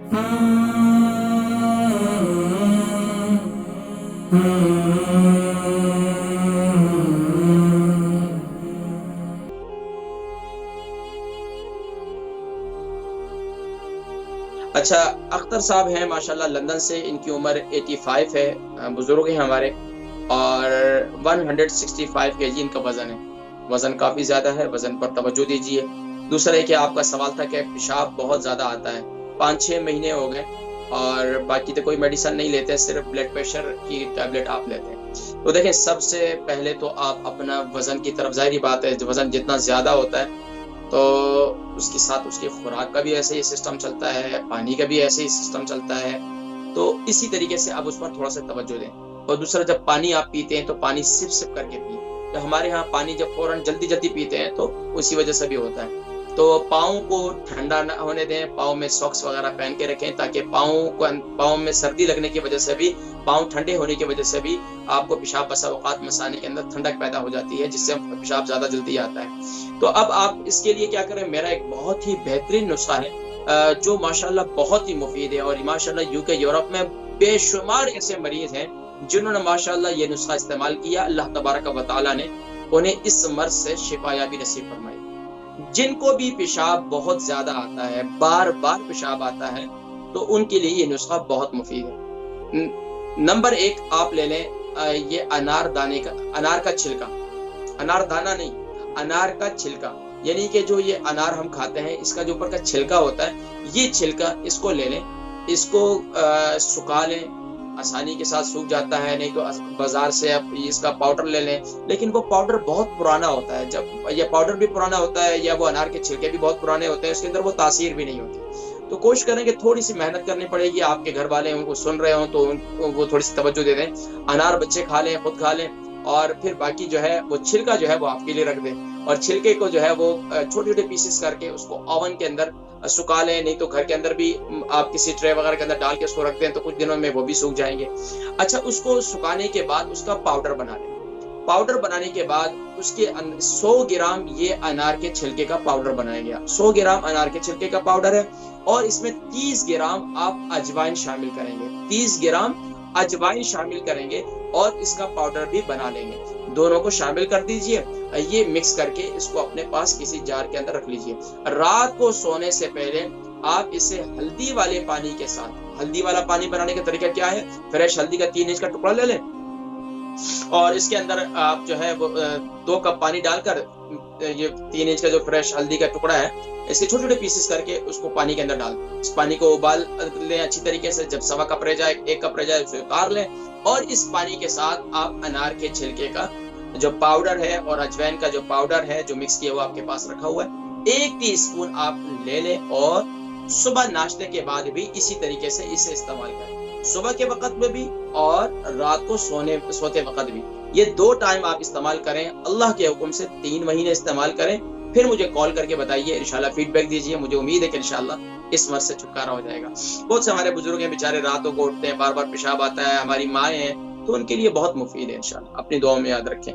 اچھا، اختر صاحب ہیں ماشاءاللہ لندن سے، ان کی عمر 85 ہے، بزرگ ہیں ہمارے، اور 165 کے جی ان کا وزن ہے، وزن کافی زیادہ ہے، وزن پر توجہ دیجیے۔ دوسرا ہے کہ آپ کا سوال تھا کہ پیشاب بہت زیادہ آتا ہے، 5-6 مہینے ہو گئے، اور باقی تو کوئی میڈیسن نہیں لیتے، صرف بلڈ پریشر کی ٹیبلٹ آپ لیتے ہیں۔ تو دیکھیں، سب سے پہلے تو آپ اپنا وزن کی طرف، ظاہری بات ہے وزن جتنا زیادہ ہوتا ہے تو اس کے ساتھ اس کی خوراک کا بھی ایسے ہی سسٹم چلتا ہے، پانی کا بھی ایسے ہی سسٹم چلتا ہے، تو اسی طریقے سے آپ اس پر تھوڑا سا توجہ دیں۔ اور دوسرا، جب پانی آپ پیتے ہیں تو پانی سپ سپ کر کے پئیں، تو ہمارے ہاں پانی جب فوراً جلدی جلدی پیتے ہیں تو اسی وجہ سے بھی ہوتا ہے۔ تو پاؤں کو ٹھنڈا نہ ہونے دیں، پاؤں میں ساکس وغیرہ پہن کے رکھیں، تاکہ پاؤں میں سردی لگنے کی وجہ سے بھی، پاؤں ٹھنڈے ہونے کی وجہ سے بھی آپ کو پیشاب بسا اوقات مثانے کے اندر ٹھنڈک پیدا ہو جاتی ہے، جس سے پیشاب زیادہ جلدی آتا ہے۔ تو اب آپ اس کے لیے کیا کریں، میرا ایک بہت ہی بہترین نسخہ ہے جو ماشاءاللہ بہت ہی مفید ہے، اور ماشاءاللہ یوکے یورپ میں بے شمار ایسے مریض ہیں جنہوں نے ماشاءاللہ یہ نسخہ استعمال کیا، اللہ تبارک و تعالیٰ نے انہیں اس مرض سے شفا یابی نصیب فرمائی۔ جن کو بھی پیشاب بہت زیادہ آتا ہے، بار بار پیشاب آتا ہے، تو ان کے لیے یہ نسخہ بہت مفید ہے۔ نمبر 1 آپ لے لیں یہ انار کا چھلکا، انار دانہ نہیں، انار کا چھلکا، یعنی کہ جو یہ انار ہم کھاتے ہیں اس کا جو اوپر کا چھلکا ہوتا ہے، یہ چھلکا اس کو لے لیں، اس کو سکھا لیں، آسانی کے ساتھ سوکھ جاتا ہے، نہیں تو بازار سے آپ اس کا پاؤڈر لے لیں، لیکن وہ پاؤڈر بہت پرانا ہوتا ہے، جب یہ پاؤڈر بھی پرانا ہوتا ہے یا وہ انار کے چھلکے بھی بہت پرانے ہوتے ہیں، اس کے اندر وہ تاثیر بھی نہیں ہوتی۔ تو کوشش کریں کہ تھوڑی سی محنت کرنی پڑے گی، آپ کے گھر والے ان کو سن رہے ہوں تو وہ تھوڑی سی توجہ دے دیں، انار بچے کھا لیں، خود کھا لیں، اور پھر باقی جو ہے وہ چھلکا جو ہے وہ آپ کے لیے رکھ دیں، اور چھلکے کو جو ہے وہ چھوٹے چھوٹے پیسز کر کے اس کو اوون کے اندر سکھا لیں، نہیں تو گھر کے اندر بھی آپ کسی ٹرے وغیرہ کے اندر ڈال کے اس کو رکھ دیں تو کچھ دنوں میں وہ بھی سوکھ جائیں گے۔ اچھا، اس کو سکھانے کے بعد اس کا پاؤڈر بنا لیں، پاؤڈر بنانے کے بعد اس کے 100 گرام یہ انار کے چھلکے کا پاؤڈر بنایا گیا، 100 گرام انار کے چھلکے کا پاؤڈر ہے، اور اس میں 30 گرام آپ اجوائن شامل کریں گے، 30 گرام اجوائن شامل کریں گے، اور اس کا پاؤڈر بھی بنا لیں گے، دونوں کو شامل کر دیجئے، یہ مکس کر کے اس کو اپنے پاس کسی جار کے اندر رکھ لیجئے۔ رات کو سونے سے پہلے آپ اسے ہلدی والے پانی کے ساتھ، ہلدی والا پانی بنانے کا طریقہ کیا ہے، فریش ہلدی کا 3 انچ کا ٹکڑا لے لیں، اور اس کے اندر آپ جو ہے وہ 2 کپ پانی ڈال کر یہ 3 انچ کا جو فریش ہلدی کا ٹکڑا ہے اس کے چھوٹے چھوٹے پیسز کر کے اس کو پانی کے اندر ڈال دیں، اس پانی کو ابال لیں اچھی طریقے سے، جب 1.25 کپ رہ جائے، 1 کپ رہ جائے، اسے اتار لیں، اور اس پانی کے ساتھ آپ انار کے چھلکے کا جو پاؤڈر ہے اور اجوائن کا جو پاؤڈر ہے جو مکس کیا ہوا آپ کے پاس رکھا ہوا ہے، 1 ٹی اسپون آپ لے لیں، اور صبح ناشتے کے بعد بھی اسی طریقے سے اسے استعمال کریں، صبح کے وقت میں بھی اور رات کو سوتے وقت بھی، یہ 2 ٹائم آپ استعمال کریں، اللہ کے حکم سے 3 مہینے استعمال کریں، پھر مجھے کال کر کے بتائیے، انشاءاللہ فیڈ بیک دیجیے، مجھے امید ہے کہ انشاءاللہ اس مرض سے چھٹکارا ہو جائے گا۔ بہت سے ہمارے بزرگ ہیں بیچارے راتوں کو اٹھتے ہیں، بار بار پیشاب آتا ہے، ہماری مائیں ہیں، تو ان کے لیے بہت مفید ہے، انشاءاللہ اپنی دعاؤں میں یاد رکھیں۔